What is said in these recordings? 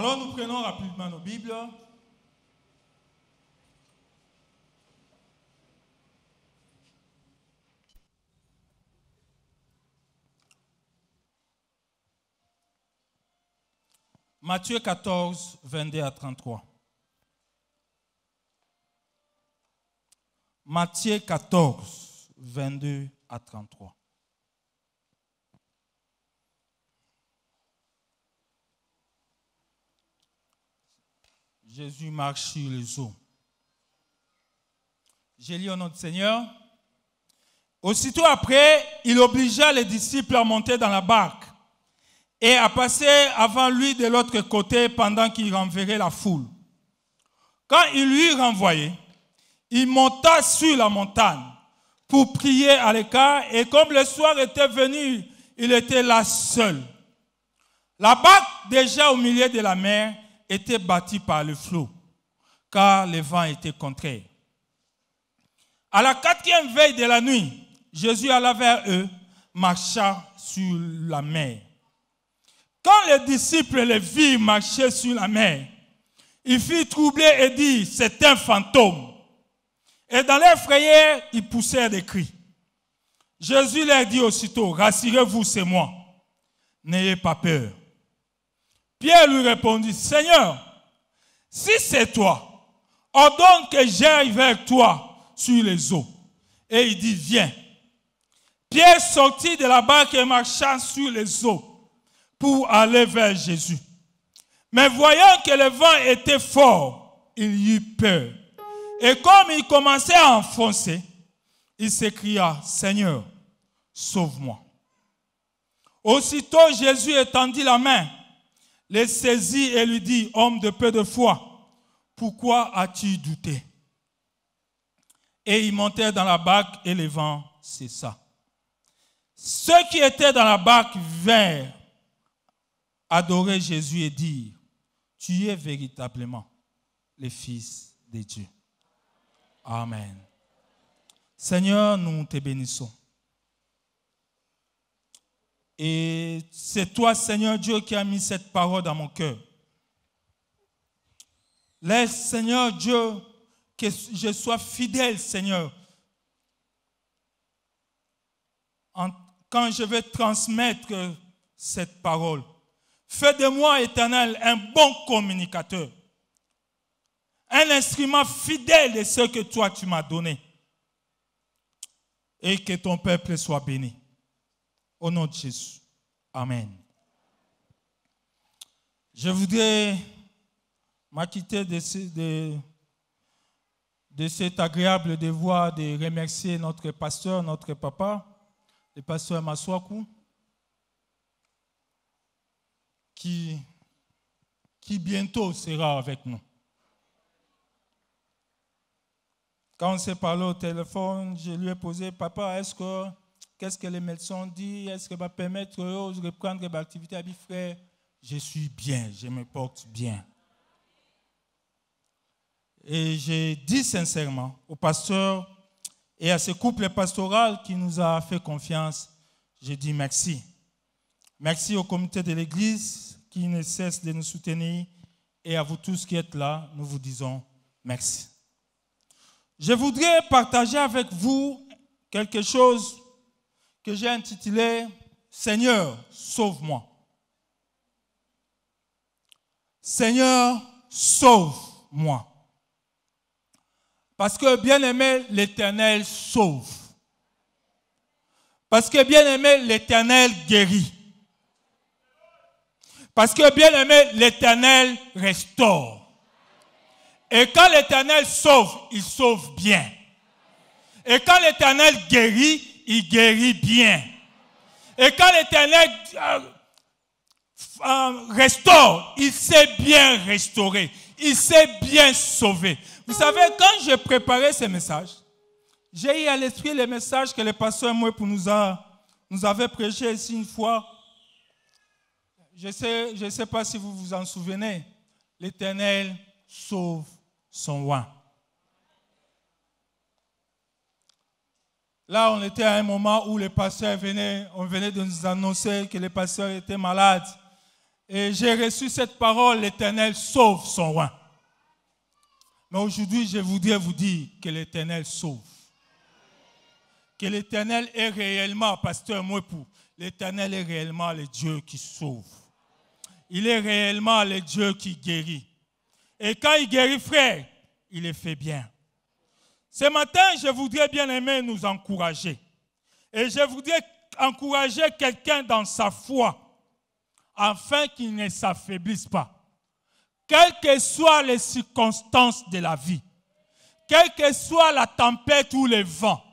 Alors nous prenons rapidement nos Bibles. Matthieu 14, 22 à 33. Matthieu 14, 22 à 33. Jésus marche sur les eaux. J'ai lu au nom du Seigneur. Aussitôt après, il obligea les disciples à monter dans la barque et à passer avant lui de l'autre côté pendant qu'il renverrait la foule. Quand il lui renvoyait, il monta sur la montagne pour prier à l'écart, et comme le soir était venu, il était là seul. La barque, déjà au milieu de la mer, était bâtie par le flot, car le vent était contraire. À la 4e veille de la nuit, Jésus alla vers eux, marcha sur la mer. Quand les disciples les virent marcher sur la mer, ils furent troublés et dirent, c'est un fantôme. Et dans leur frayeur, ils poussèrent des cris. Jésus leur dit aussitôt, rassurez-vous, c'est moi. N'ayez pas peur. Pierre lui répondit, Seigneur, si c'est toi, ordonne que j'aille vers toi sur les eaux. Et il dit, viens. Pierre sortit de la barque et marcha sur les eaux pour aller vers Jésus. Mais voyant que le vent était fort, il eut peur. Et comme il commençait à enfoncer, il s'écria, Seigneur, sauve-moi. Aussitôt Jésus étendit la main, le saisit et lui dit, homme de peu de foi, pourquoi as-tu douté? Et ils montèrent dans la barque et le vent cessa. Ceux qui étaient dans la barque vinrent adorer Jésus et dire, tu es véritablement le Fils de Dieu. Amen. Seigneur, nous te bénissons. Et c'est toi, Seigneur Dieu, qui as mis cette parole dans mon cœur. Laisse, Seigneur Dieu, que je sois fidèle, Seigneur, quand je vais transmettre cette parole. Fais de moi, Éternel, un bon communicateur. Un instrument fidèle de ce que toi tu m'as donné. Et que ton peuple soit béni. Au nom de Jésus. Amen. Je voudrais m'acquitter de cet agréable devoir de remercier notre pasteur, notre papa, le pasteur Maswaku, qui bientôt sera avec nous. Quand on s'est parlé au téléphone, je lui ai posé, papa, qu'est-ce que les médecins disent? Est-ce que va permettre de reprendre l'activité? Il dit, frère, je suis bien, je me porte bien. Et j'ai dit sincèrement au pasteur et à ce couple pastoral qui nous a fait confiance, j'ai dit merci. Merci au comité de l'Église qui ne cesse de nous soutenir et à vous tous qui êtes là, nous vous disons merci. Je voudrais partager avec vous quelque chose que j'ai intitulé « Seigneur, sauve-moi ». Seigneur, sauve-moi. Parce que bien-aimé, l'Éternel sauve. Parce que bien-aimé, l'Éternel guérit. Parce que bien-aimé, l'Éternel restaure. Et quand l'Éternel sauve, il sauve bien. Et quand l'Éternel guérit, il guérit bien. Et quand l'Éternel restaure, il sait bien restaurer. Il sait bien sauver. Vous savez, quand j'ai préparé ce message, j'ai eu à l'esprit le message que le pasteur Mouepou nous avait prêché ici une fois. Je ne sais pas si vous vous en souvenez. L'Éternel sauve son roi. Là, on était à un moment où le pasteur venait de nous annoncer que le pasteur était malade. Et j'ai reçu cette parole, l'Éternel sauve son roi. Mais aujourd'hui, je voudrais vous dire que l'Éternel sauve. Que l'Éternel est réellement, pasteur Mouepou, l'Éternel est réellement le Dieu qui sauve. Il est réellement le Dieu qui guérit. Et quand il guérit, frère, il le fait bien. Ce matin, je voudrais bien aimer nous encourager. Et je voudrais encourager quelqu'un dans sa foi, afin qu'il ne s'affaiblisse pas. Quelles que soient les circonstances de la vie, quelle que soit la tempête ou le vent,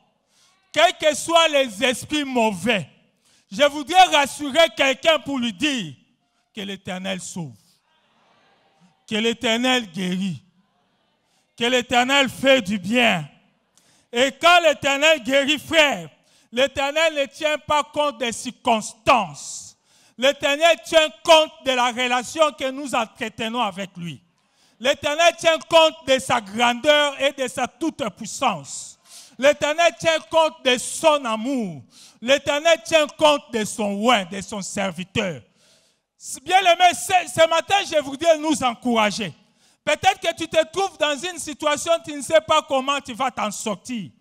quels que soient les esprits mauvais, je voudrais rassurer quelqu'un pour lui dire que l'Éternel sauve, que l'Éternel guérit, que l'Éternel fait du bien. Et quand l'Éternel guérit, frère, l'Éternel ne tient pas compte des circonstances. L'Éternel tient compte de la relation que nous entretenons avec lui. L'Éternel tient compte de sa grandeur et de sa toute-puissance. L'Éternel tient compte de son amour. L'Éternel tient compte de son oint, de son serviteur. Bien-aimé, ce matin, je voudrais nous encourager. Peut-être que tu te trouves dans une situation, tu ne sais pas comment tu vas t'en sortir.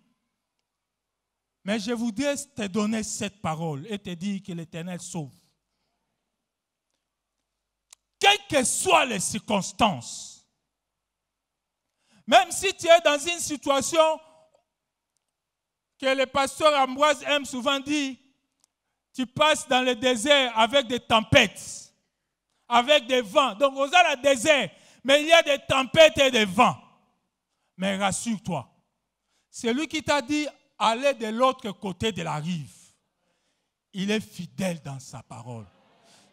Mais je voudrais te donner cette parole et te dire que l'Éternel sauve. Quelles que soient les circonstances, même si tu es dans une situation que le pasteur Ambroise aime souvent dire, tu passes dans le désert avec des tempêtes, avec des vents. Donc, vous avez le désert, mais il y a des tempêtes et des vents. Mais rassure-toi, celui qui t'a dit aller de l'autre côté de la rive, il est fidèle dans sa parole.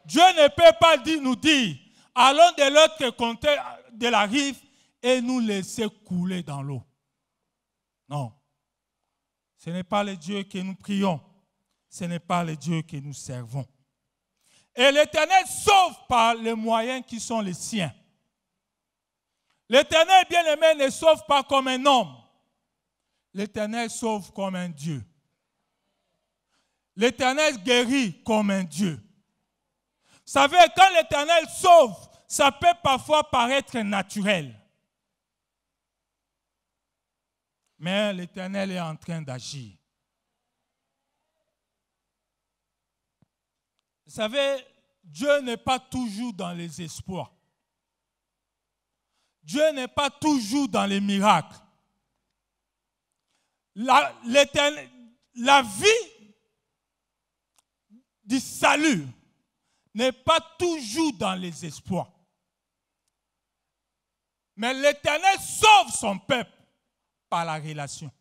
Dieu ne peut pas nous dire, allons de l'autre côté de la rive et nous laisser couler dans l'eau. Non. Ce n'est pas le Dieu que nous prions. Ce n'est pas le Dieu que nous servons. Et l'Éternel sauve par les moyens qui sont les siens. L'Éternel, bien-aimé, ne sauve pas comme un homme. L'Éternel sauve comme un Dieu. L'Éternel guérit comme un Dieu. Vous savez, quand l'Éternel sauve, ça peut parfois paraître naturel. Mais l'Éternel est en train d'agir. Vous savez, Dieu n'est pas toujours dans les espoirs. Dieu n'est pas toujours dans les miracles. La vie du salut n'est pas toujours dans les espoirs. Mais l'Éternel sauve son peuple par la relation.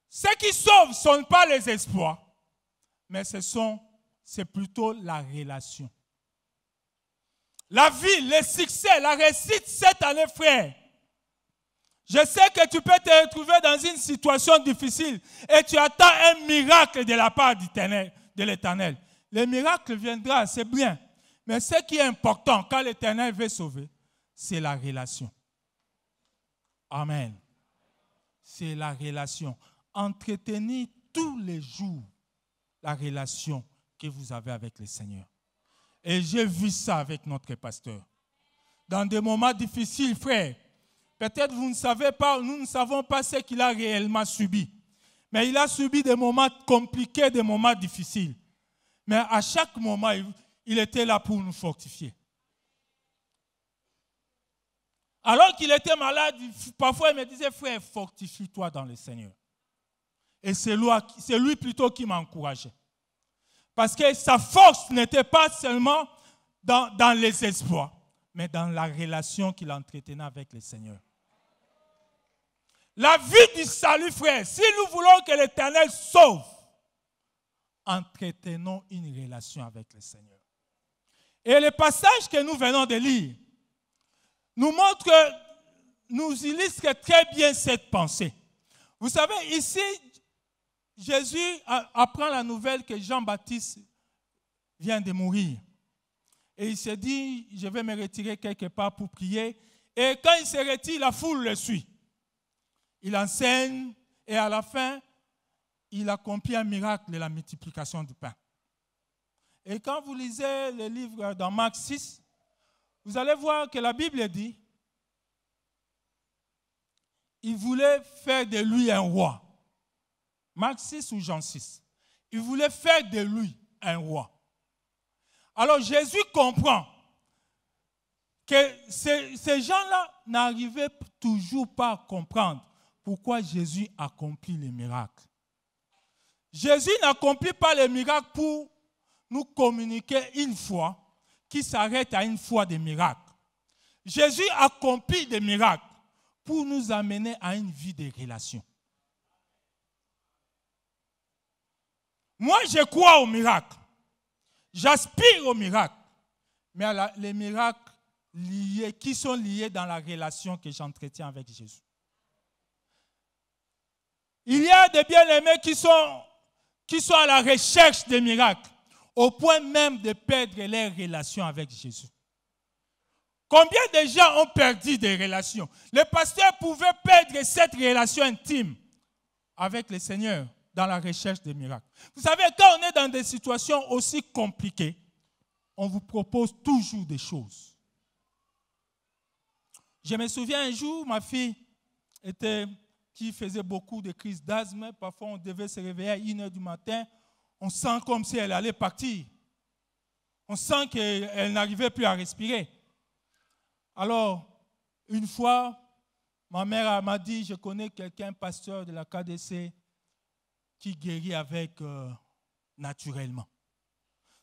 Ce qui sauve ne sont pas les espoirs, mais c'est plutôt la relation. La vie, le succès, la réussite cette année, frère. Je sais que tu peux te retrouver dans une situation difficile et tu attends un miracle de la part de l'Éternel. Le miracle viendra, c'est bien. Mais ce qui est important quand l'Éternel veut sauver, c'est la relation. Amen. C'est la relation. Entretenez tous les jours la relation que vous avez avec le Seigneur. Et j'ai vu ça avec notre pasteur. Dans des moments difficiles, frère, peut-être vous ne savez pas, nous ne savons pas ce qu'il a réellement subi. Mais il a subi des moments compliqués, des moments difficiles. Mais à chaque moment, il était là pour nous fortifier. Alors qu'il était malade, parfois il me disait, frère, fortifie-toi dans le Seigneur. Et c'est lui plutôt qui m'a encouragé. Parce que sa force n'était pas seulement dans les espoirs, mais dans la relation qu'il entretenait avec le Seigneur. La vie du salut, frère, si nous voulons que l'Éternel sauve, entretenons une relation avec le Seigneur. Et le passage que nous venons de lire nous montre, nous illustre très bien cette pensée. Vous savez, ici, Jésus apprend la nouvelle que Jean-Baptiste vient de mourir. Et il s'est dit, je vais me retirer quelque part pour prier. Et quand il se retire, la foule le suit. Il enseigne et à la fin, il accomplit un miracle de la multiplication du pain. Et quand vous lisez le livre dans Marc 6, vous allez voir que la Bible dit, il voulait faire de lui un roi. Marc 6 ou Jean 6. Il voulait faire de lui un roi. Alors Jésus comprend que ces gens-là n'arrivaient toujours pas à comprendre pourquoi Jésus accomplit les miracles. Jésus n'accomplit pas les miracles pour nous communiquer une foi qui s'arrête à une foi des miracles. Jésus accomplit des miracles pour nous amener à une vie de relation. Moi, je crois aux miracles. J'aspire aux miracles. Mais les miracles qui sont liés dans la relation que j'entretiens avec Jésus. Il y a des bien-aimés qui sont à la recherche des miracles, au point même de perdre leur relation avec Jésus. Combien de gens ont perdu des relations? Les pasteurs pouvaient perdre cette relation intime avec le Seigneur dans la recherche des miracles. Vous savez, quand on est dans des situations aussi compliquées, on vous propose toujours des choses. Je me souviens un jour, ma fille qui faisait beaucoup de crises d'asthme. Parfois, on devait se réveiller à 1h du matin. On sent comme si elle allait partir. On sent qu'elle n'arrivait plus à respirer. Alors, une fois, ma mère m'a dit, je connais quelqu'un, pasteur de la KDC, qui guérit avec naturellement.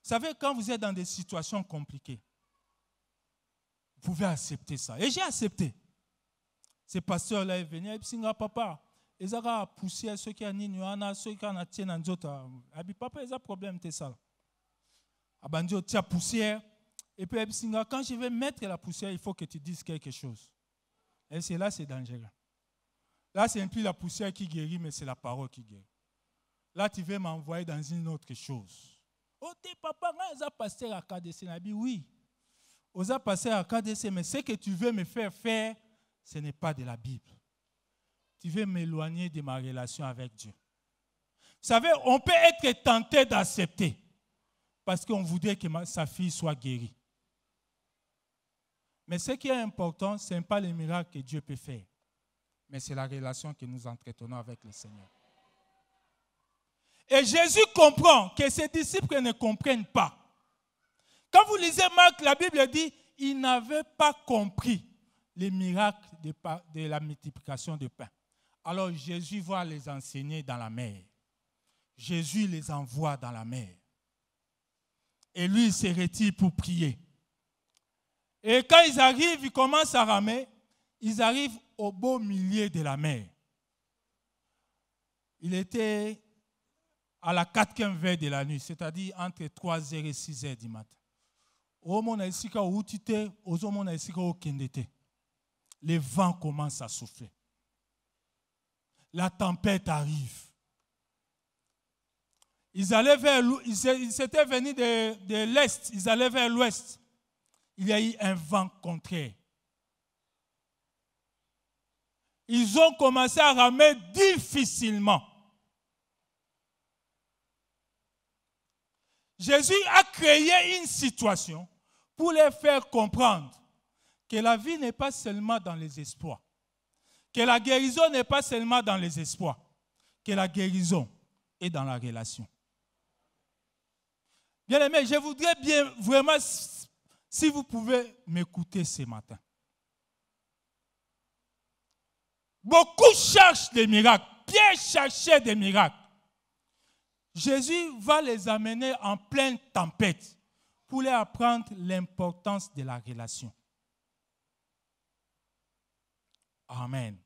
Vous savez, quand vous êtes dans des situations compliquées, vous pouvez accepter ça. Et j'ai accepté. Ce pasteur-là est venu, et puis papa, ils ont poussé ceux qui ont dit, ceux qui ont dit, papa, ils ont problème, c'est ça. Abandio, tu as poussière. Et puis, quand je vais mettre la poussière, il faut que tu dises quelque chose. Et c'est là, c'est dangereux. Là, ce n'est plus la poussière qui guérit, mais c'est la parole qui guérit. Là, tu veux m'envoyer dans une autre chose. Oh, t'es papa, ils ont passé à KDC. Oui, ils ont passé à KDC, mais ce que tu veux me faire faire, ce n'est pas de la Bible. Tu veux m'éloigner de ma relation avec Dieu. Vous savez, on peut être tenté d'accepter parce qu'on voudrait que sa fille soit guérie. Mais ce qui est important, ce n'est pas les miracles que Dieu peut faire, mais c'est la relation que nous entretenons avec le Seigneur. Et Jésus comprend que ses disciples ne comprennent pas. Quand vous lisez Marc, la Bible dit, ils n'avaient pas compris les miracles de la multiplication de pain. Alors Jésus va les enseigner dans la mer. Jésus les envoie dans la mer. Et lui, il se retire pour prier. Et quand ils arrivent, ils commencent à ramer. Ils arrivent au beau milieu de la mer. Il était à la 4e veille de la nuit, c'est-à-dire entre 3h et 6h du matin. Les vents commencent à souffler. La tempête arrive. Ils étaient venus de l'est, ils allaient vers l'ouest. Il y a eu un vent contraire. Ils ont commencé à ramer difficilement. Jésus a créé une situation pour les faire comprendre que la vie n'est pas seulement dans les espoirs, que la guérison n'est pas seulement dans les espoirs, que la guérison est dans la relation. Bien aimé, je voudrais bien vraiment, si vous pouvez m'écouter ce matin. Beaucoup cherchent des miracles, Pierre cherchait des miracles. Jésus va les amener en pleine tempête pour leur apprendre l'importance de la relation. Amen.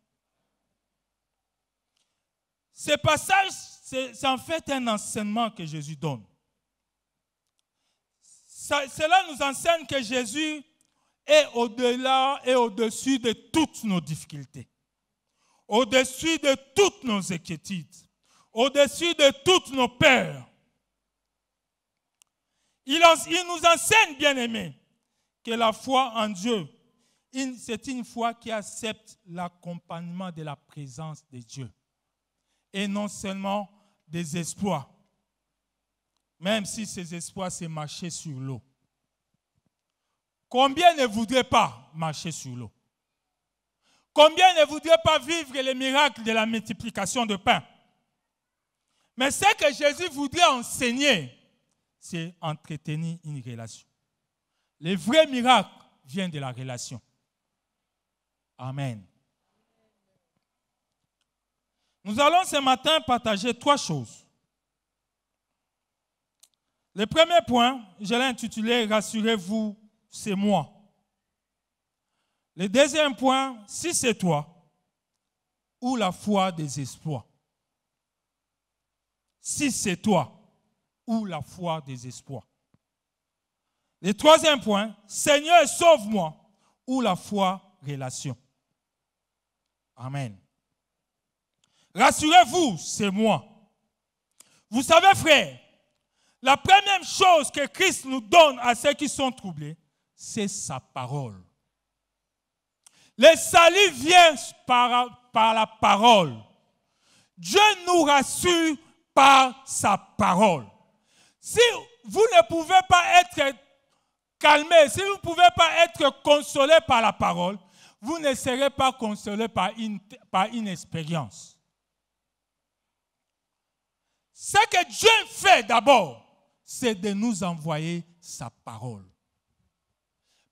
Ce passage, c'est en fait un enseignement que Jésus donne. Cela nous enseigne que Jésus est au-delà et au-dessus de toutes nos difficultés, au-dessus de toutes nos inquiétudes, au-dessus de toutes nos peurs. Il nous enseigne, bien-aimés, que la foi en Dieu, c'est une foi qui accepte l'accompagnement de la présence de Dieu et non seulement des espoirs. même si ses espoirs c'est marcher sur l'eau. Combien ne voudraient pas marcher sur l'eau? Combien ne voudraient pas vivre les miracles de la multiplication de pain? Mais ce que Jésus voudrait enseigner, c'est entretenir une relation. Le vrai miracle vient de la relation. Amen. Nous allons ce matin partager 3 choses. Le premier point, je l'ai intitulé « Rassurez-vous, c'est moi ». Le deuxième point, « Si c'est toi » ou la foi des espoirs. Si c'est toi ou la foi des espoirs. Le troisième point, « Seigneur, sauve-moi » ou la foi relation. Amen. Rassurez-vous, c'est moi. Vous savez, frère, la première chose que Christ nous donne à ceux qui sont troublés, c'est sa parole. Le salut vient par la parole. Dieu nous rassure par sa parole. Si vous ne pouvez pas être calmé, si vous ne pouvez pas être consolé par la parole, vous ne serez pas consolé par une expérience. Ce que Dieu fait d'abord, c'est de nous envoyer sa parole.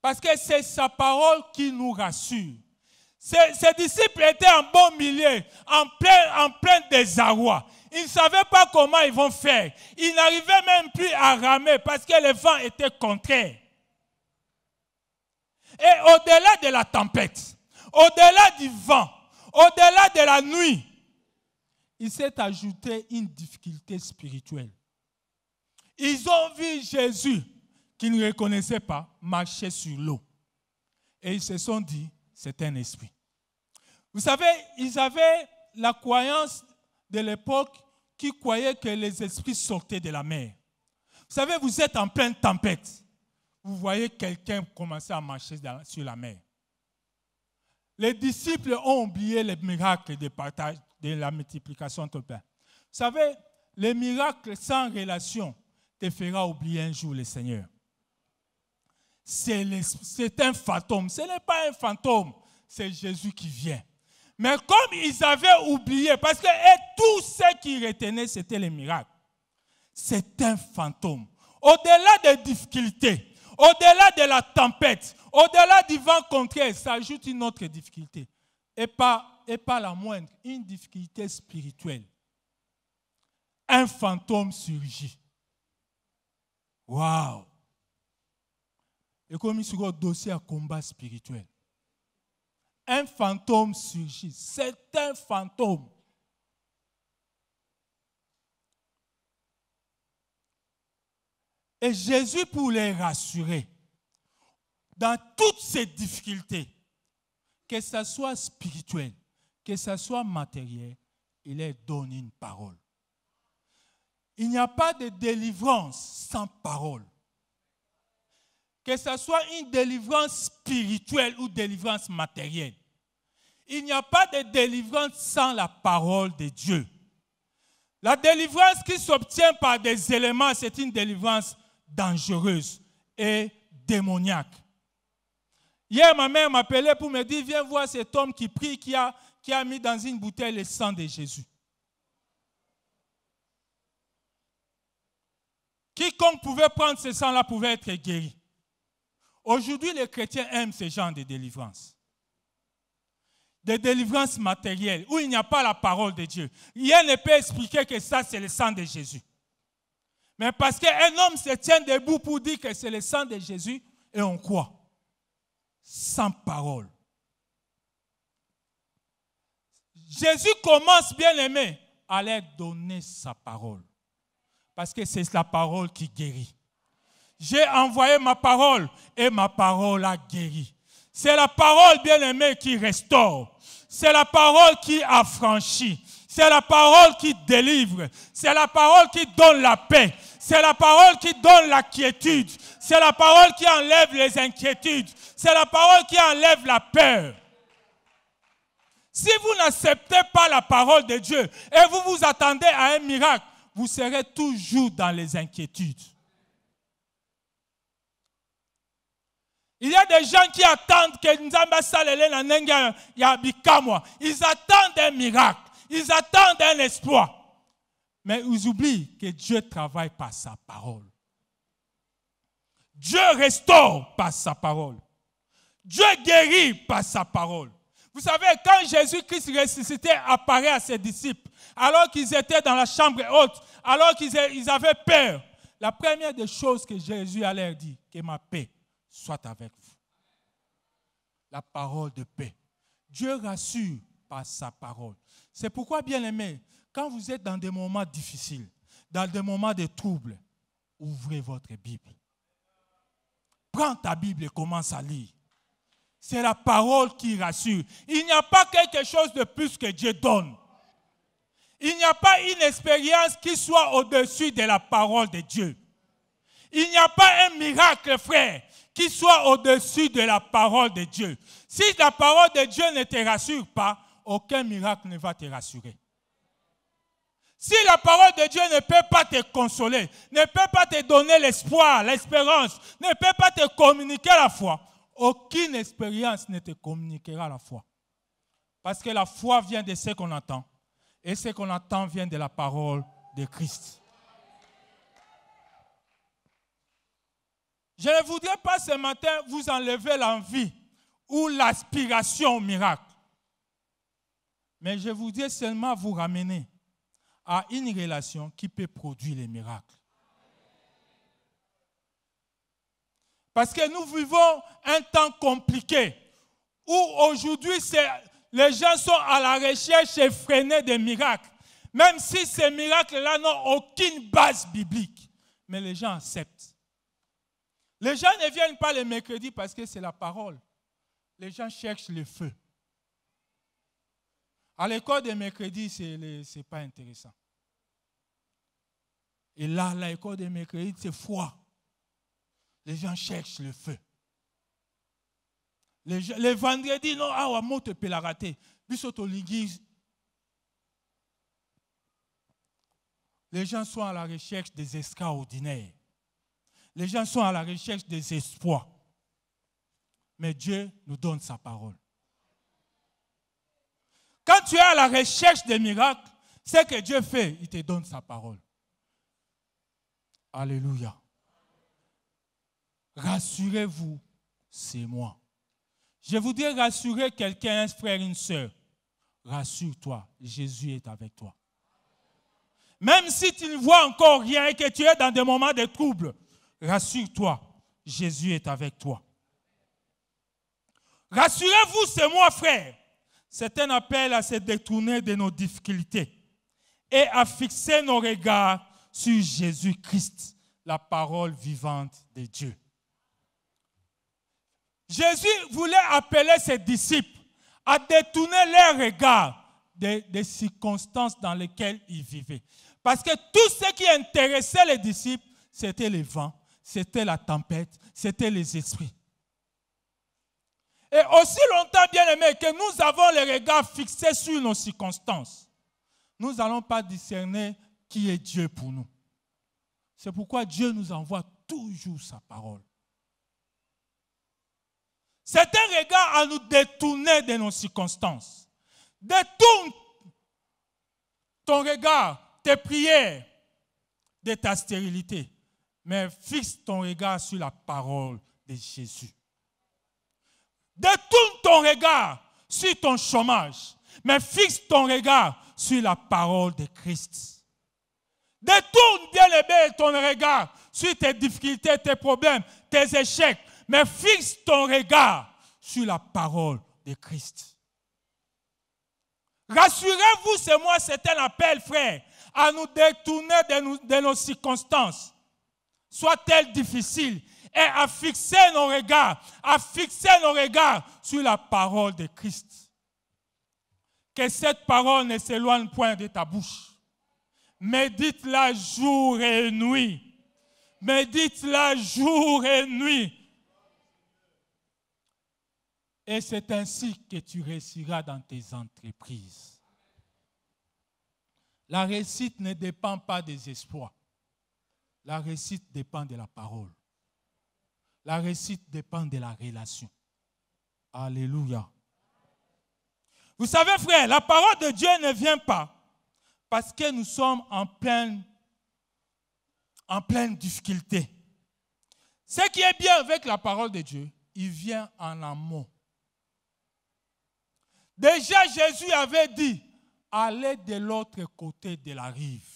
Parce que c'est sa parole qui nous rassure. Ces disciples étaient en bon milieu, en plein désarroi. Ils ne savaient pas comment ils vont faire. Ils n'arrivaient même plus à ramer parce que le vent était contraire. Et au-delà de la tempête, au-delà du vent, au-delà de la nuit, il s'est ajouté une difficulté spirituelle. Ils ont vu Jésus, qu'ils ne reconnaissaient pas, marcher sur l'eau. Et ils se sont dit, c'est un esprit. Vous savez, ils avaient la croyance de l'époque qui croyait que les esprits sortaient de la mer. Vous savez, vous êtes en pleine tempête. Vous voyez quelqu'un commencer à marcher sur la mer. Les disciples ont oublié les miracles de partage, de la multiplication de pain. Vous savez, les miracles sans relation te fera oublier un jour le Seigneur. C'est un fantôme. Ce n'est pas un fantôme, c'est Jésus qui vient. Mais comme ils avaient oublié, parce que tout ce qu'ils retenaient, c'était les miracles. C'est un fantôme. Au-delà des difficultés, au-delà de la tempête, au-delà du vent contraire, s'ajoute une autre difficulté. Et pas la moindre, une difficulté spirituelle. Un fantôme surgit. Waouh! Et comme il sur un dossier à combat spirituel. Un fantôme surgit. C'est un fantôme. Et Jésus, pour les rassurer, dans toutes ces difficultés, que ce soit spirituel, que ce soit matériel, il leur donne une parole. Il n'y a pas de délivrance sans parole. Que ce soit une délivrance spirituelle ou délivrance matérielle. Il n'y a pas de délivrance sans la parole de Dieu. La délivrance qui s'obtient par des éléments, c'est une délivrance dangereuse et démoniaque. Hier, ma mère m'appelait pour me dire, viens voir cet homme qui prie, qui a mis dans une bouteille le sang de Jésus. Quiconque pouvait prendre ce sang-là pouvait être guéri. Aujourd'hui, les chrétiens aiment ce genre de délivrance. Des délivrances matérielles, où il n'y a pas la parole de Dieu. Rien ne peut expliquer que ça, c'est le sang de Jésus. Mais parce qu'un homme se tient debout pour dire que c'est le sang de Jésus, et on croit. Sans parole. Jésus commence, bien aimé, à leur donner sa parole. Parce que c'est la parole qui guérit. J'ai envoyé ma parole et ma parole a guéri. C'est la parole, bien aimé, qui restaure. C'est la parole qui affranchit. C'est la parole qui délivre. C'est la parole qui donne la paix. C'est la parole qui donne la quiétude. C'est la parole qui enlève les inquiétudes. C'est la parole qui enlève la peur. Si vous n'acceptez pas la parole de Dieu et vous vous attendez à un miracle, vous serez toujours dans les inquiétudes. Il y a des gens qui attendent que Nzamba Salele na Nenga ya Bikamwa. Ils attendent un miracle. Ils attendent un espoir. Mais ils oublient que Dieu travaille par sa parole. Dieu restaure par sa parole. Dieu guérit par sa parole. Vous savez, quand Jésus-Christ ressuscité apparaît à ses disciples, alors qu'ils étaient dans la chambre haute, alors qu'ils avaient peur, la première des choses que Jésus allait leur dire, que ma paix soit avec vous. La parole de paix. Dieu rassure par sa parole. C'est pourquoi, bien-aimés, quand vous êtes dans des moments difficiles, dans des moments de troubles, ouvrez votre Bible. Prends ta Bible et commence à lire. C'est la parole qui rassure. Il n'y a pas quelque chose de plus que Dieu donne. Il n'y a pas une expérience qui soit au-dessus de la parole de Dieu. Il n'y a pas un miracle, frère, qui soit au-dessus de la parole de Dieu. Si la parole de Dieu ne te rassure pas, aucun miracle ne va te rassurer. Si la parole de Dieu ne peut pas te consoler, ne peut pas te donner l'espoir, l'espérance, ne peut pas te communiquer la foi, aucune expérience ne te communiquera la foi. Parce que la foi vient de ce qu'on entend. Et ce qu'on entend vient de la parole de Christ. Je ne voudrais pas ce matin vous enlever l'envie ou l'aspiration au miracle. Mais je voudrais seulement vous ramener à une relation qui peut produire les miracles. Parce que nous vivons un temps compliqué où aujourd'hui les gens sont à la recherche effrénée des miracles. Même si ces miracles-là n'ont aucune base biblique. Mais les gens acceptent. Les gens ne viennent pas le mercredi parce que c'est la parole. Les gens cherchent le feu. À l'école des mercredis, ce n'est pas intéressant. Et là, l'école des mercredis, c'est froid. Les gens cherchent le feu. Les vendredis, non, ah, on te peut la rater. Les gens sont à la recherche des extraordinaires. Les gens sont à la recherche des espoirs. Mais Dieu nous donne sa parole. Quand tu es à la recherche des miracles, ce que Dieu fait, il te donne sa parole. Alléluia. Rassurez-vous, c'est moi. Je voudrais rassurer quelqu'un, un frère, une soeur. Rassure-toi, Jésus est avec toi. Même si tu ne vois encore rien et que tu es dans des moments de trouble, rassure-toi, Jésus est avec toi. Rassurez-vous, c'est moi, frère. C'est un appel à se détourner de nos difficultés et à fixer nos regards sur Jésus-Christ, la parole vivante de Dieu. Jésus voulait appeler ses disciples à détourner leurs regards des circonstances dans lesquelles ils vivaient. Parce que tout ce qui intéressait les disciples, c'était les vents, c'était la tempête, c'était les esprits. Et aussi longtemps, bien aimé, que nous avons les regards fixés sur nos circonstances, nous n'allons pas discerner qui est Dieu pour nous. C'est pourquoi Dieu nous envoie toujours sa parole. C'est un regard à nous détourner de nos circonstances. Détourne ton regard, tes prières, de ta stérilité, mais fixe ton regard sur la parole de Jésus. Détourne ton regard sur ton chômage, mais fixe ton regard sur la parole de Christ. Détourne bien aimé ton regard sur tes difficultés, tes problèmes, tes échecs, mais fixe ton regard sur la parole de Christ. Rassurez-vous, c'est moi, c'est un appel, frère, à nous détourner de nos circonstances, soient-elles difficiles, et à fixer nos regards sur la parole de Christ. Que cette parole ne s'éloigne point de ta bouche. Médite-la jour et nuit. Médite-la jour et nuit. Et c'est ainsi que tu réussiras dans tes entreprises. La réussite ne dépend pas des espoirs. La réussite dépend de la parole. La réussite dépend de la relation. Alléluia. Vous savez, frère, la parole de Dieu ne vient pas parce que nous sommes en pleine difficulté. Ce qui est bien avec la parole de Dieu, il vient en amont. Déjà, Jésus avait dit, allez de l'autre côté de la rive.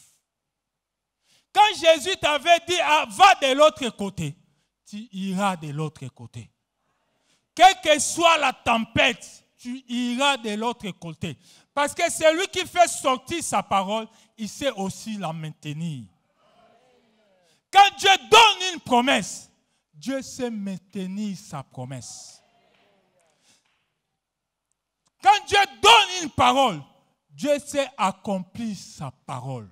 Quand Jésus t'avait dit, va de l'autre côté, tu iras de l'autre côté. Quelle que soit la tempête, tu iras de l'autre côté. Parce que c'est lui qui fait sortir sa parole, il sait aussi la maintenir. Quand Dieu donne une promesse, Dieu sait maintenir sa promesse. Quand Dieu donne une parole, Dieu sait accomplir sa parole.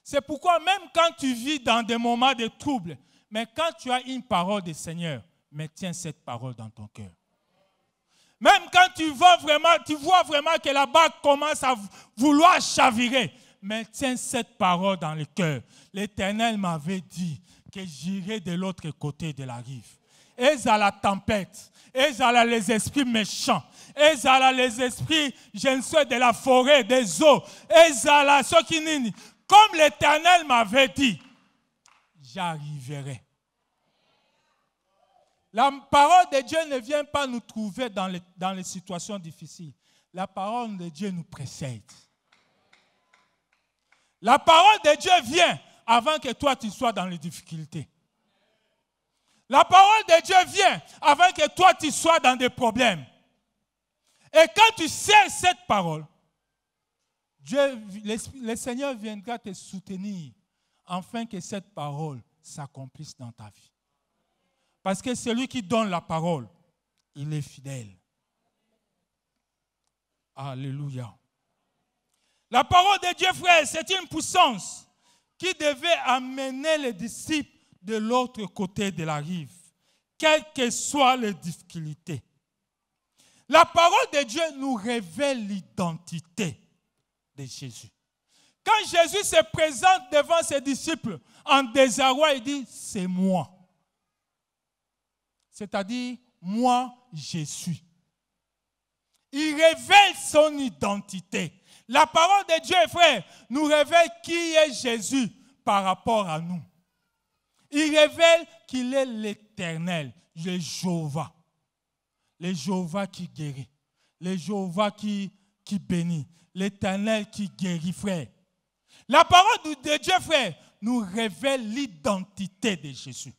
C'est pourquoi même quand tu vis dans des moments de trouble, mais quand tu as une parole du Seigneur, maintiens cette parole dans ton cœur. Même quand tu vois vraiment que la barque commence à vouloir chavirer, maintiens cette parole dans le cœur. L'Éternel m'avait dit que j'irai de l'autre côté de la rive. Et à la tempête, et à les esprits méchants, et à les esprits, je ne sais, de la forêt, des eaux, et à ceux qui nient. Comme l'Éternel m'avait dit, j'arriverai. La parole de Dieu ne vient pas nous trouver dans les situations difficiles. La parole de Dieu nous précède. La parole de Dieu vient avant que toi tu sois dans les difficultés. La parole de Dieu vient avant que toi tu sois dans des problèmes. Et quand tu sais cette parole, le Seigneur viendra te soutenir afin que cette parole s'accomplisse dans ta vie. Parce que celui qui donne la parole, il est fidèle. Alléluia. La parole de Dieu, frère, c'est une puissance qui devait amener les disciples de l'autre côté de la rive, quelles que soient les difficultés. La parole de Dieu nous révèle l'identité de Jésus. Quand Jésus se présente devant ses disciples en désarroi, il dit, c'est moi. C'est-à-dire, moi, je suis. Il révèle son identité. La parole de Dieu, frère, nous révèle qui est Jésus par rapport à nous. Il révèle qu'il est l'Éternel, le Jéhovah. Le Jéhovah qui guérit. Le Jéhovah qui bénit. L'Éternel qui guérit, frère. La parole de Dieu, frère, nous révèle l'identité de Jésus.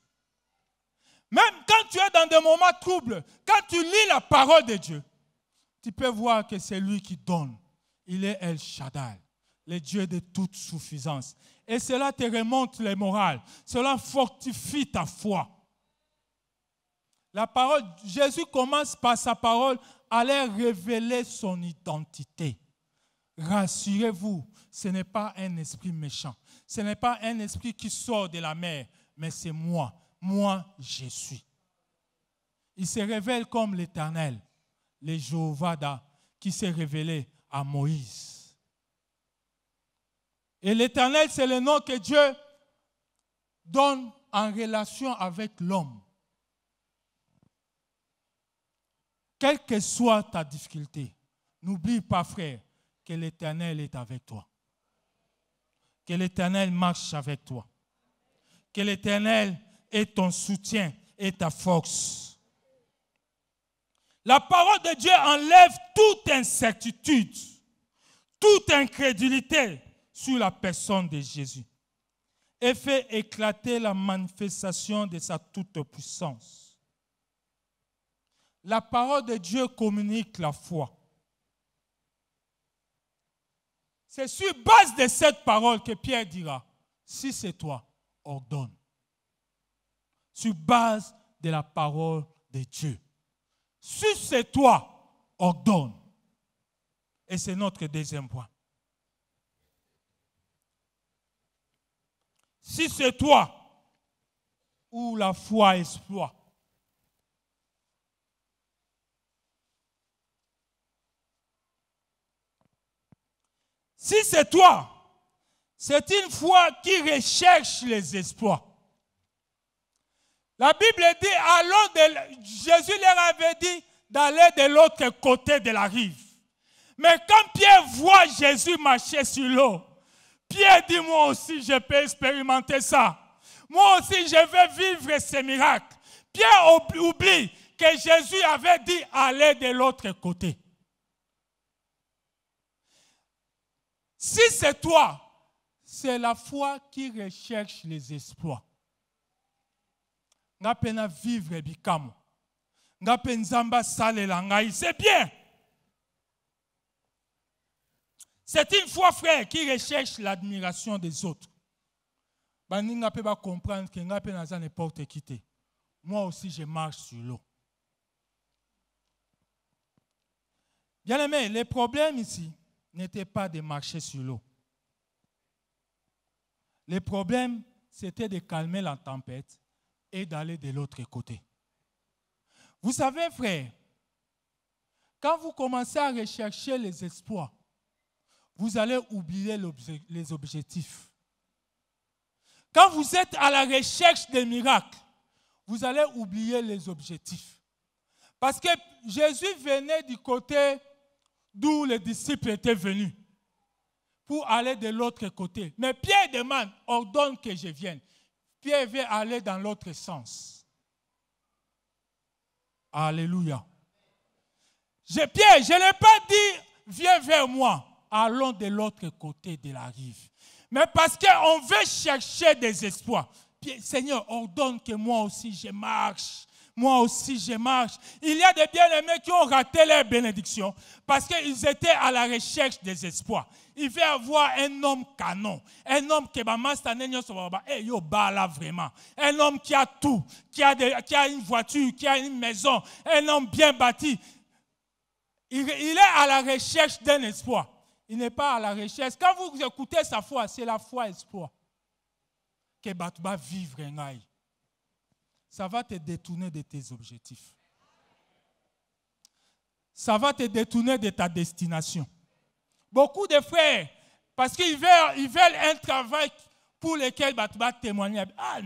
Même quand tu es dans des moments troubles, quand tu lis la parole de Dieu, tu peux voir que c'est lui qui donne. Il est El Shaddai, le Dieu de toute suffisance. Et cela te remonte le moral. Cela fortifie ta foi. La parole, Jésus commence par sa parole à leur révéler son identité. Rassurez-vous, ce n'est pas un esprit méchant. Ce n'est pas un esprit qui sort de la mer, mais c'est moi. Moi, je suis. Il se révèle comme l'Éternel, le Jéhovah qui s'est révélé à Moïse. Et l'Éternel, c'est le nom que Dieu donne en relation avec l'homme. Quelle que soit ta difficulté, n'oublie pas, frère, que l'Éternel est avec toi. Que l'Éternel marche avec toi. Que l'Éternel est ton soutien et ta force. La parole de Dieu enlève toute incertitude, toute incrédulité sur la personne de Jésus et fait éclater la manifestation de sa toute-puissance. La parole de Dieu communique la foi. C'est sur base de cette parole que Pierre dira, si c'est toi, ordonne. Sur base de la parole de Dieu. Si c'est toi, ordonne. Et c'est notre deuxième point. Si c'est toi, où la foi exploite. Si c'est toi, C'est une foi qui recherche les exploits. La Bible dit, Jésus leur avait dit d'aller de l'autre côté de la rive. Mais quand Pierre voit Jésus marcher sur l'eau, Pierre dit, moi aussi je peux expérimenter ça. Moi aussi je vais vivre ces miracles. Pierre oublie que Jésus avait dit aller de l'autre côté. Si c'est toi, c'est la foi qui recherche les exploits. Nga pena vivre bikamo. Nga penzamba sale la ngai. C'est bien. C'est une foi, frère, qui recherche l'admiration des autres. Bani nga pe ba comprendre que nga pena za n'importe qui. Moi aussi, je marche sur l'eau. Bien aimé, le problème ici n'était pas de marcher sur l'eau. Le problème, c'était de calmer la tempête et d'aller de l'autre côté. Vous savez, frère, quand vous commencez à rechercher les exploits, vous allez oublier les objectifs. Quand vous êtes à la recherche des miracles, vous allez oublier les objectifs. Parce que Jésus venait du côté d'où les disciples étaient venus pour aller de l'autre côté. Mais Pierre demande, ordonne que je vienne. Pierre veut aller dans l'autre sens. Alléluia. Pierre, je n'ai pas dit, viens vers moi. Allons de l'autre côté de la rive. Mais parce qu'on veut chercher des espoirs. Pierre, Seigneur, ordonne que moi aussi je marche. Moi aussi je marche. Il y a des bien-aimés qui ont raté leur bénédiction parce qu'ils étaient à la recherche des espoirs. Il veut avoir un homme canon, un homme qui vraiment, un homme qui a tout, qui a une voiture, qui a une maison, un homme bien bâti. Il est à la recherche d'un espoir. Il n'est pas à la recherche. Quand vous écoutez sa foi, c'est la foi espoir. Que tu vas vivre en aïe. Ça va te détourner de tes objectifs. Ça va te détourner de ta destination. Beaucoup de frères, parce qu'ils veulent un travail pour lequel tu vas témoigner. Ah,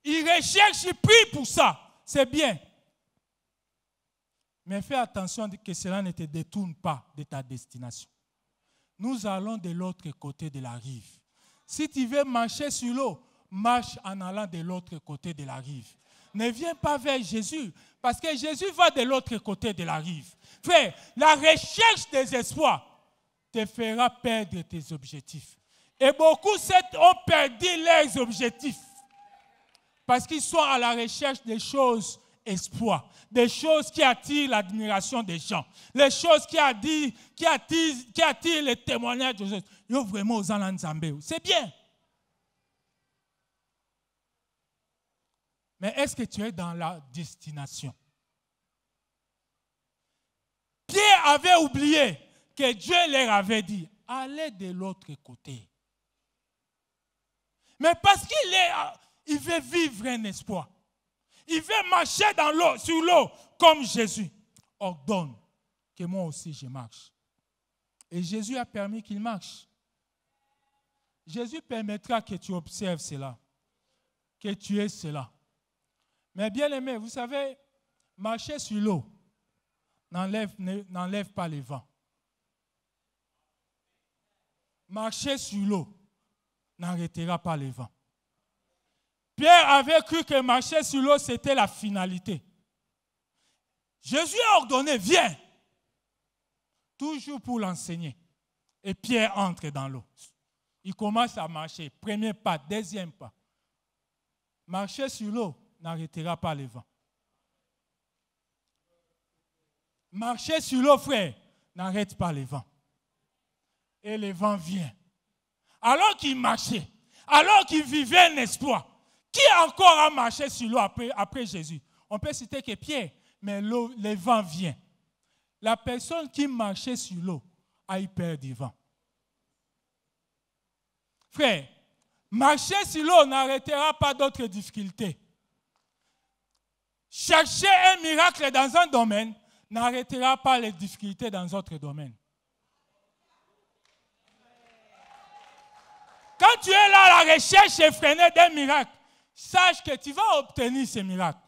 ils recherchent, ils prient pour ça. C'est bien. Mais fais attention que cela ne te détourne pas de ta destination. Nous allons de l'autre côté de la rive. Si tu veux marcher sur l'eau, marche en allant de l'autre côté de la rive. Ne viens pas vers Jésus, parce que Jésus va de l'autre côté de la rive. Frère, la recherche des espoirs te fera perdre tes objectifs. Et beaucoup ont perdu leurs objectifs parce qu'ils sont à la recherche des choses espoirs, des choses qui attirent l'admiration des gens, les choses qui attirent les témoignages des autres. Yo vraiment aux Nzambé. C'est bien. Mais est-ce que tu es dans la destination? Pierre avait oublié que Dieu leur avait dit, allez de l'autre côté. Mais parce qu'il veut vivre un espoir. Il veut marcher dans l'eau, sur l'eau, comme Jésus. Ordonne que moi aussi je marche. Et Jésus a permis qu'il marche. Jésus permettra que tu observes cela, que tu aies cela. Mais bien aimé, vous savez, marcher sur l'eau n'enlève pas les vents. Marcher sur l'eau n'arrêtera pas les vents. Pierre avait cru que marcher sur l'eau, c'était la finalité. Jésus a ordonné, viens. Toujours pour l'enseigner. Et Pierre entre dans l'eau. Il commence à marcher. Premier pas, deuxième pas. Marcher sur l'eau n'arrêtera pas les vents. Marcher sur l'eau, frère, n'arrête pas les vents. Et le vent vient. Alors qu'il marchait, alors qu'il vivait un espoir, qui encore a marché sur l'eau après Jésus? On peut citer que Pierre, mais le vent vient. La personne qui marchait sur l'eau a eu peur du vent. Frère, marcher sur l'eau n'arrêtera pas d'autres difficultés. Chercher un miracle dans un domaine n'arrêtera pas les difficultés dans d'autres domaines. Quand tu es là à la recherche effrénée d'un miracle, sache que tu vas obtenir ce miracle.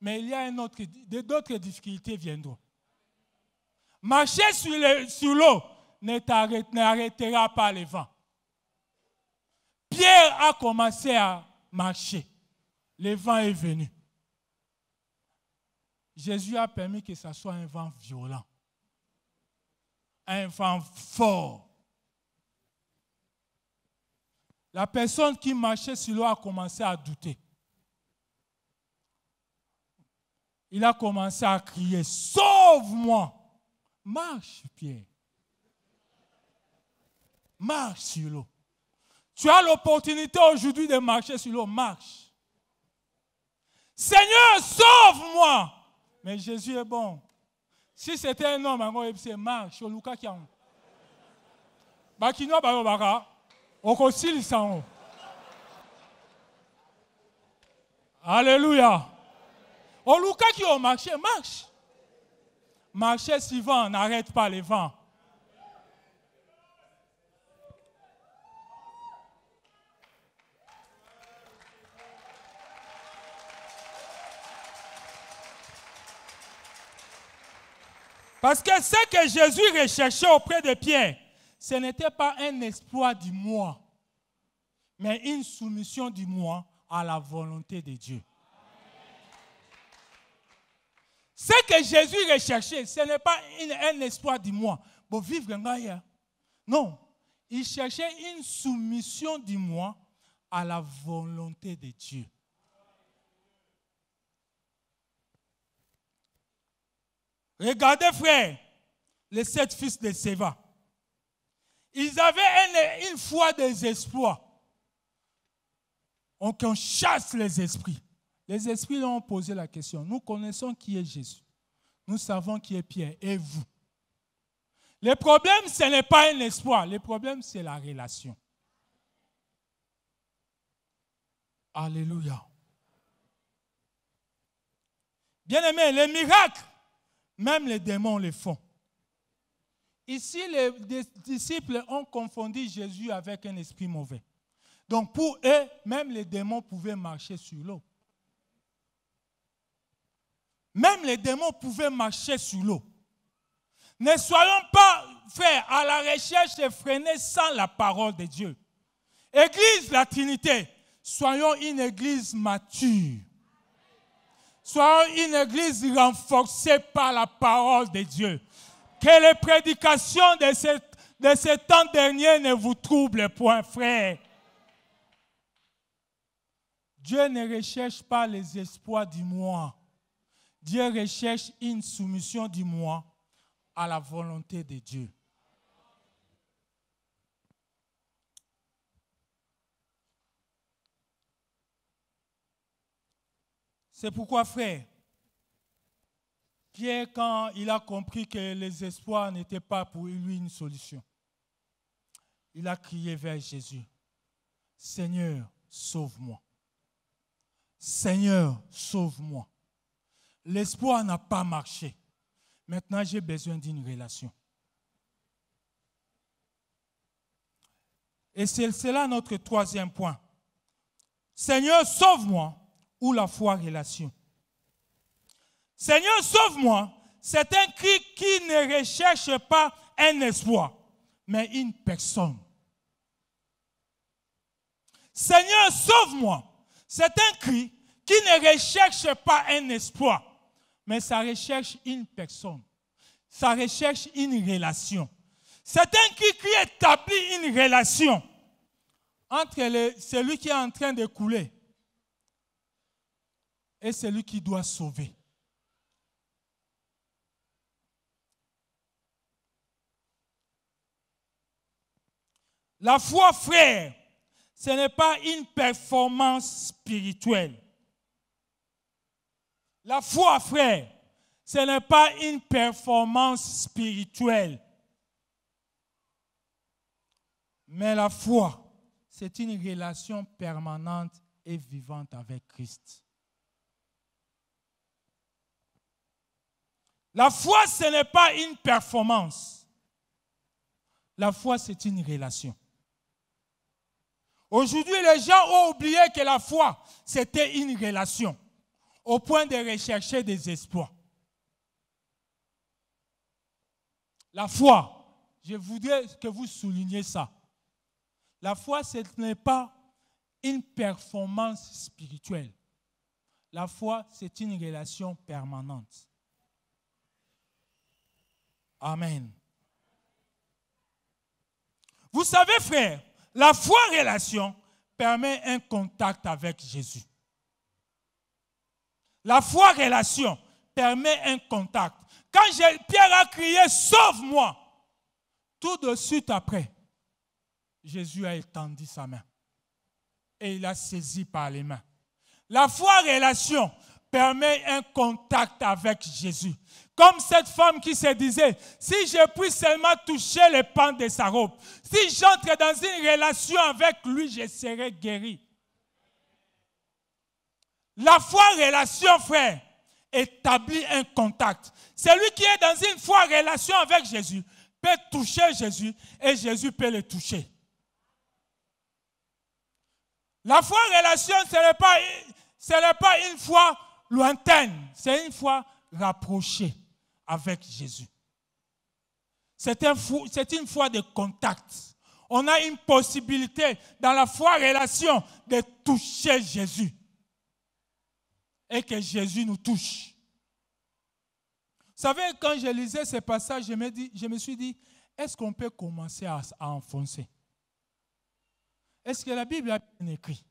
Mais il y a d'autres difficultés viendront. Marcher sur l'eau n'arrêtera pas le vent. Pierre a commencé à marcher. Le vent est venu. Jésus a permis que ce soit un vent violent. Un vent fort. La personne qui marchait sur l'eau a commencé à douter. Il a commencé à crier, sauve-moi. Marche, Pierre. Marche sur l'eau. Tu as l'opportunité aujourd'hui de marcher sur l'eau. Marche. Seigneur, sauve-moi. Mais Jésus est bon. Si c'était un homme, il disait marche. Alléluia. Au Luka qui a marché, marche. Marcher suivant, n'arrête pas les vents. Parce que ce que Jésus recherchait auprès de Pierre, ce n'était pas un exploit du moi, mais une soumission du moi à la volonté de Dieu. Ce que Jésus recherchait, ce n'est pas un espoir du moi pour vivre en Gaïa. Non, il cherchait une soumission du moi à la volonté de Dieu. Regardez, frère, les 7 fils de Séva. Ils avaient une foi des exploits. On chasse les esprits. Les esprits leur ont posé la question. Nous connaissons qui est Jésus. Nous savons qui est Pierre. Et vous? Le problème, ce n'est pas un espoir. Le problème, c'est la relation. Alléluia. Bien-aimés, les miracles, même les démons les font. Ici, les disciples ont confondu Jésus avec un esprit mauvais. Donc pour eux, même les démons pouvaient marcher sur l'eau. Même les démons pouvaient marcher sur l'eau. Ne soyons pas, frères, à la recherche effrénée sans la parole de Dieu. Église, la Trinité, soyons une église mature. Soyons une église renforcée par la parole de Dieu. Que les prédications de ces temps derniers ne vous troublent point, frère. Dieu ne recherche pas les espoirs du moi. Dieu recherche une soumission du moi à la volonté de Dieu. C'est pourquoi, frère, Pierre, quand il a compris que les espoirs n'étaient pas pour lui une solution, il a crié vers Jésus, « Seigneur, sauve-moi. Seigneur, sauve-moi. L'espoir n'a pas marché. Maintenant, j'ai besoin d'une relation. » Et c'est cela notre troisième point. Seigneur, sauve-moi, ou la foi relation. Seigneur, sauve-moi, c'est un cri qui ne recherche pas un espoir, mais une personne. Seigneur, sauve-moi, c'est un cri qui ne recherche pas un espoir, mais ça recherche une personne. Ça recherche une relation. C'est un cri qui établit une relation entre celui qui est en train de couler et celui qui doit sauver. La foi, frère, ce n'est pas une performance spirituelle. La foi, frère, ce n'est pas une performance spirituelle. Mais la foi, c'est une relation permanente et vivante avec Christ. La foi, ce n'est pas une performance. La foi, c'est une relation. Aujourd'hui, les gens ont oublié que la foi, c'était une relation, au point de rechercher des espoirs. La foi, je voudrais que vous souligniez ça. La foi, ce n'est pas une performance spirituelle. La foi, c'est une relation permanente. Amen. Vous savez, frère, la foi-relation permet un contact avec Jésus. La foi-relation permet un contact. Quand Pierre a crié « Sauve-moi », tout de suite après, Jésus a étendu sa main et il a saisi par les mains. La foi-relation permet un contact avec Jésus. Comme cette femme qui se disait, si je puis seulement toucher les pans de sa robe, si j'entre dans une relation avec lui, je serai guéri. La foi-relation, frère, établit un contact. Celui qui est dans une foi-relation avec Jésus peut toucher Jésus et Jésus peut le toucher. La foi-relation, ce n'est pas une foi lointaine, c'est une foi rapprochée avec Jésus. C'est une foi de contact. On a une possibilité dans la foi-relation de toucher Jésus. Et que Jésus nous touche. Vous savez, quand je lisais ce passage, je me suis dit, est-ce qu'on peut commencer à enfoncer? Est-ce que la Bible a bien écrit?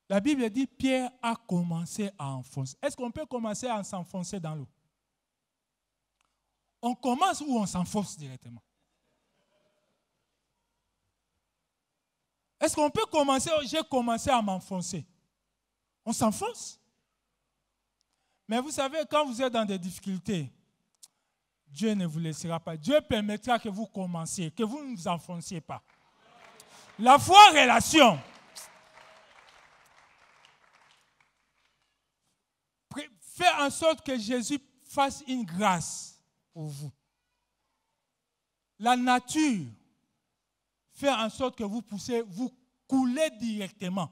La Bible dit, Pierre a commencé à enfoncer. Est-ce qu'on peut commencer à s'enfoncer dans l'eau? On commence ou on s'enfonce directement? Est-ce qu'on peut commencer, j'ai commencé à m'enfoncer? On s'enfonce. Mais vous savez, quand vous êtes dans des difficultés, Dieu ne vous laissera pas. Dieu permettra que vous commenciez, que vous ne vous enfonciez pas. La foi-relation. Fait en sorte que Jésus fasse une grâce pour vous. La nature fait en sorte que vous coulez directement.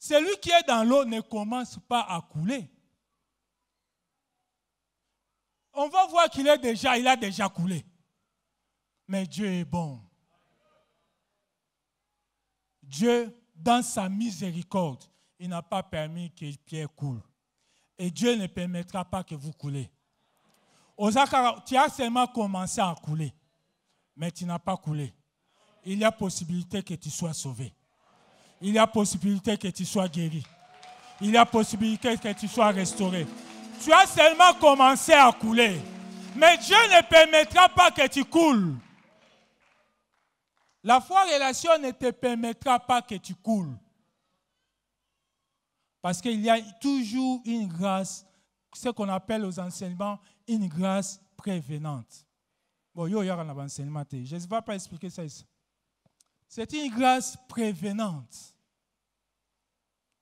Celui qui est dans l'eau ne commence pas à couler. On va voir qu'il a déjà coulé. Mais Dieu est bon. Dieu, dans sa miséricorde, il n'a pas permis que Pierre coule. Et Dieu ne permettra pas que vous coulez. Osaka, tu as seulement commencé à couler, mais tu n'as pas coulé. Il y a possibilité que tu sois sauvé. Il y a possibilité que tu sois guéri. Il y a possibilité que tu sois restauré. Tu as seulement commencé à couler. Mais Dieu ne permettra pas que tu coules. La foi-relation ne te permettra pas que tu coules. Parce qu'il y a toujours une grâce, ce qu'on appelle aux enseignements, une grâce prévenante. Bon, il y a un enseignement. Je ne vais pas expliquer ça ici. C'est une grâce prévenante.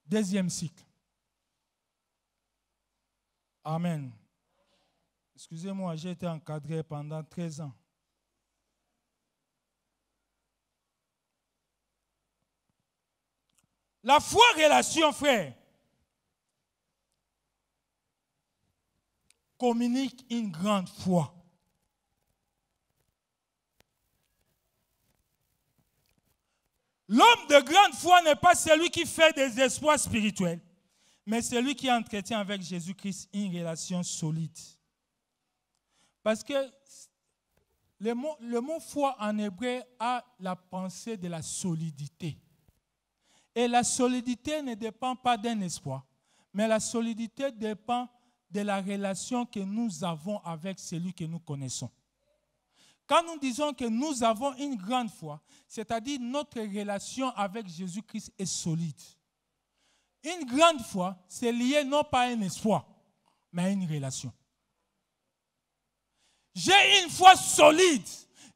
Deuxième cycle. Amen. Excusez-moi, j'ai été encadré pendant 13 ans. La foi-relation, frère, communique une grande foi. L'homme de grande foi n'est pas celui qui fait des exploits spirituels, mais celui qui entretient avec Jésus-Christ une relation solide. Parce que le mot foi en hébreu a la pensée de la solidité. Et la solidité ne dépend pas d'un espoir, mais la solidité dépend de la relation que nous avons avec celui que nous connaissons. Quand nous disons que nous avons une grande foi, c'est-à-dire notre relation avec Jésus-Christ est solide. Une grande foi, c'est lié non pas à un espoir, mais à une relation. J'ai une foi solide,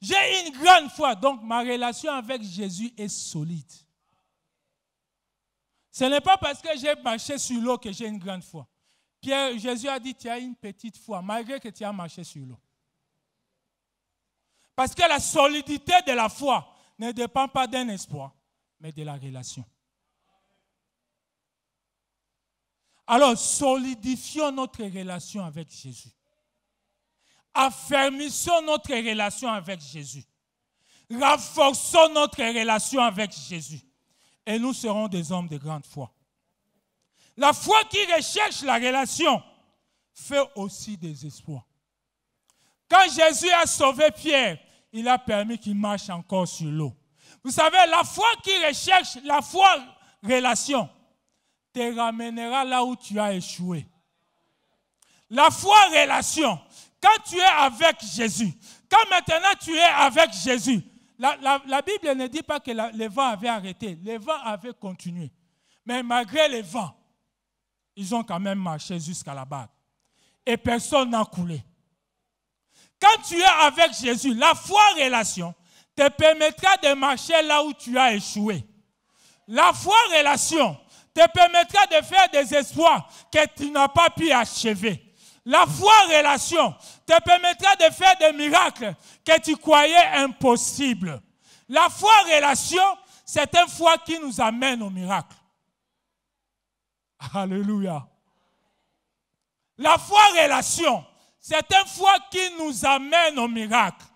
j'ai une grande foi, donc ma relation avec Jésus est solide. Ce n'est pas parce que j'ai marché sur l'eau que j'ai une grande foi. Jésus a dit, tu as une petite foi, malgré que tu as marché sur l'eau. Parce que la solidité de la foi ne dépend pas d'un espoir, mais de la relation. Alors, solidifions notre relation avec Jésus. Affermissons notre relation avec Jésus. Renforçons notre relation avec Jésus. Et nous serons des hommes de grande foi. La foi qui recherche la relation fait aussi des espoirs. Quand Jésus a sauvé Pierre, il a permis qu'il marche encore sur l'eau. Vous savez, la foi qui recherche la foi relation te ramènera là où tu as échoué. La foi relation, quand tu es avec Jésus, quand maintenant tu es avec Jésus, la Bible ne dit pas que le vent avait arrêté, le vent avait continué. Mais malgré le vent, ils ont quand même marché jusqu'à la barque. Et personne n'a coulé. Quand tu es avec Jésus, la foi relation te permettra de marcher là où tu as échoué. La foi relation te permettra de faire des exploits que tu n'as pas pu achever. La foi relation te permettra de faire des miracles que tu croyais impossibles. La foi relation, c'est une foi qui nous amène au miracle. Alléluia. La foi relation, c'est une foi qui nous amène au miracle.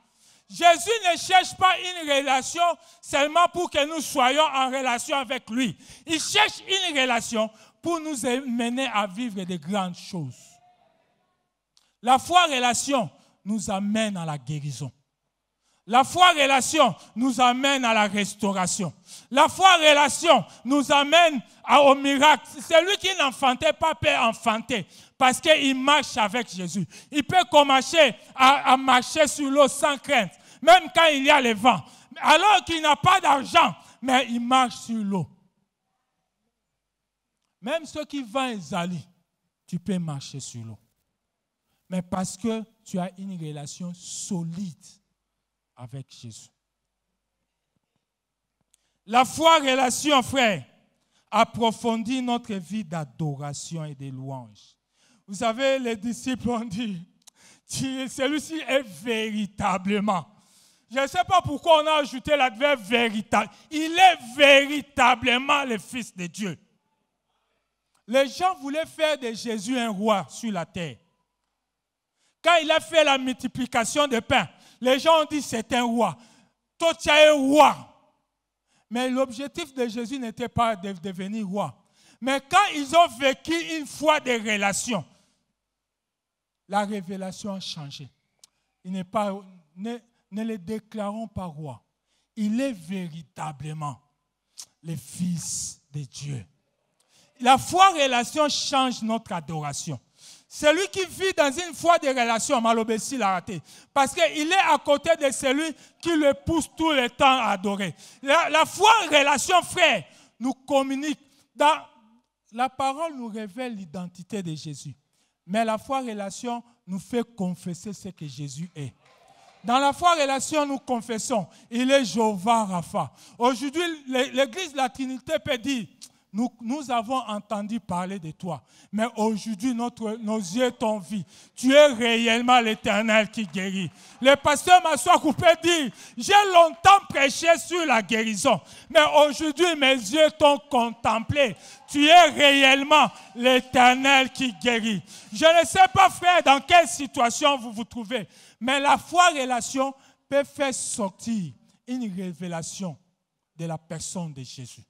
Jésus ne cherche pas une relation seulement pour que nous soyons en relation avec lui. Il cherche une relation pour nous mener à vivre de grandes choses. La foi relation nous amène à la guérison. La foi relation nous amène à la restauration. La foi relation nous amène au miracle. Celui qui n'enfantait pas peut enfanter parce qu'il marche avec Jésus. Il peut commencer à marcher sur l'eau sans crainte, même quand il y a le vent. Alors qu'il n'a pas d'argent, mais il marche sur l'eau. Même ceux qui vont Ezali, tu peux marcher sur l'eau. Mais parce que tu as une relation solide avec Jésus. La foi relation, frère, approfondit notre vie d'adoration et de louange. Vous savez, les disciples ont dit, celui-ci est véritablement. Je ne sais pas pourquoi on a ajouté l'adverbe véritable. Il est véritablement le Fils de Dieu. Les gens voulaient faire de Jésus un roi sur la terre. Quand il a fait la multiplication de pain, les gens ont dit c'est un roi. Toi, tu es un roi. Mais l'objectif de Jésus n'était pas de devenir roi. Mais quand ils ont vécu une foi de relation, la révélation a changé. Ne le déclarons pas roi. Il est véritablement le Fils de Dieu. La foi relation change notre adoration. Celui qui vit dans une foi de relation, Malobessi l'a raté. Parce qu'il est à côté de celui qui le pousse tout le temps à adorer. La foi relation, frère, nous communique. La parole nous révèle l'identité de Jésus. Mais la foi relation nous fait confesser ce que Jésus est. Dans la foi relation, nous confessons, il est Jéhovah Rapha. Aujourd'hui, l'Église de la Trinité peut dire, nous avons entendu parler de toi, mais aujourd'hui, nos yeux t'ont vu. Tu es réellement l'Éternel qui guérit. Le pasteur Massoakou peut dire, j'ai longtemps prêché sur la guérison, mais aujourd'hui, mes yeux t'ont contemplé. Tu es réellement l'Éternel qui guérit. Je ne sais pas, frère, dans quelle situation vous vous trouvez, mais la foi relation peut faire sortir une révélation de la personne de Jésus.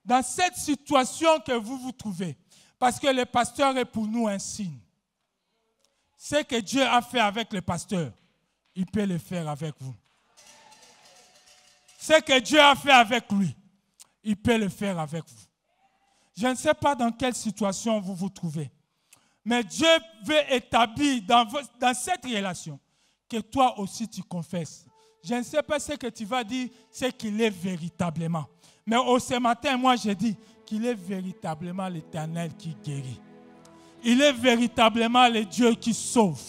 Dans cette situation que vous vous trouvez, parce que le pasteur est pour nous un signe. Ce que Dieu a fait avec le pasteur, il peut le faire avec vous. Ce que Dieu a fait avec lui, il peut le faire avec vous. Je ne sais pas dans quelle situation vous vous trouvez, mais Dieu veut établir dans cette relation que toi aussi tu confesses. Je ne sais pas ce que tu vas dire, c'est qu'il est véritablement. Mais ce matin, moi, je dis qu'il est véritablement l'Éternel qui guérit. Il est véritablement le Dieu qui sauve.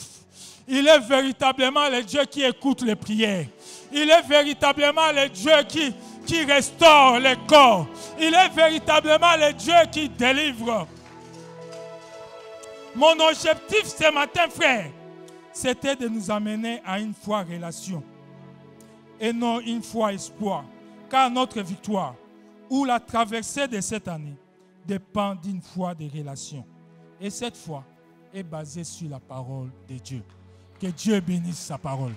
Il est véritablement le Dieu qui écoute les prières. Il est véritablement le Dieu qui restaure les corps. Il est véritablement le Dieu qui délivre. Mon objectif ce matin, frère, c'était de nous amener à une foi relation et non une foi espoir. car notre victoire ou la traversée de cette année dépend d'une foi de relation. Et cette foi est basée sur la parole de Dieu. Que Dieu bénisse sa parole.